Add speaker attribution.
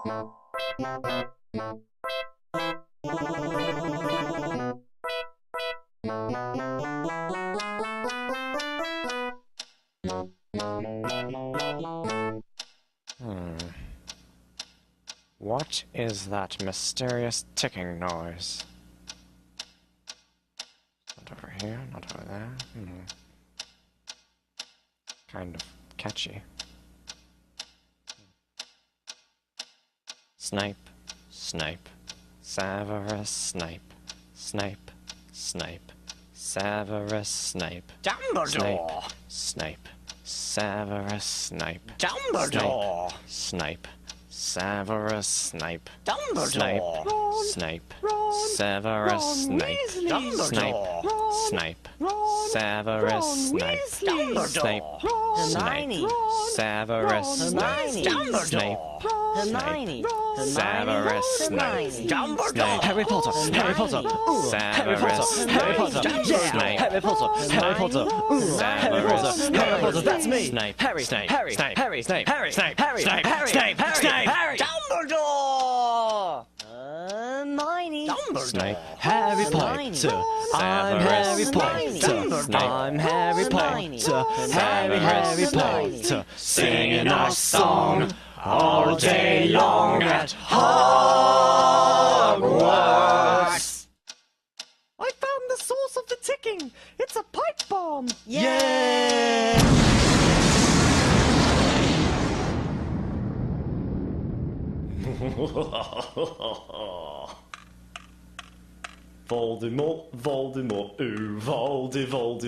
Speaker 1: What is that mysterious ticking noise? Not over here, not over there. Kind of catchy. Snape, Snape, Severus Snape, Snape, Snape, Severus Snape.
Speaker 2: Dumbledore!
Speaker 1: Snape, Severus Snape.
Speaker 2: Dumbledore!
Speaker 1: Snape, Severus Snape.
Speaker 2: Dumbledore!
Speaker 1: Snape,
Speaker 2: Ron!
Speaker 1: Severus
Speaker 2: Ron
Speaker 1: Snape.
Speaker 2: Weasley!
Speaker 1: Snape,
Speaker 2: Ron!
Speaker 1: Snape,
Speaker 2: Ron!
Speaker 1: Severus
Speaker 2: Ron
Speaker 1: Snape.
Speaker 2: Weasley!
Speaker 1: Snape,
Speaker 2: Ron!
Speaker 1: Snape, Severus Snape.
Speaker 2: Dumbledore!
Speaker 1: Snape,
Speaker 3: Hermione.
Speaker 1: Severus Snape.
Speaker 3: Hermione.
Speaker 2: Dumbledore!
Speaker 1: Harry
Speaker 3: Potter. Harry Potter.
Speaker 1: Severus
Speaker 3: Harry Potter.
Speaker 1: Snape.
Speaker 3: Yeah. Harry Potter. Harry Potter. Harry Potter. Harry Potter. That's me.
Speaker 1: Snape.
Speaker 3: Harry.
Speaker 1: Snape.
Speaker 3: Harry.
Speaker 1: Snape.
Speaker 3: Harry.
Speaker 1: Snape.
Speaker 3: Harry.
Speaker 1: Snape.
Speaker 3: Harry.
Speaker 1: Snape.
Speaker 3: Harry.
Speaker 1: Snape.
Speaker 3: Harry.
Speaker 1: Snape.
Speaker 3: Harry.
Speaker 2: Dumbledore!
Speaker 3: Hermione.
Speaker 1: Snape.
Speaker 3: Harry
Speaker 2: Hermione.
Speaker 3: Potter. I'm Harry Potter.
Speaker 2: Dumbledore.
Speaker 3: I'm Harry Potter. Harry Potter.
Speaker 1: Singing our song all day long at Hogwarts.
Speaker 3: I found the source of the ticking. It's a pipe bomb.
Speaker 2: Yeah!
Speaker 4: Voldemort, Voldemort, ooh, Voldemort.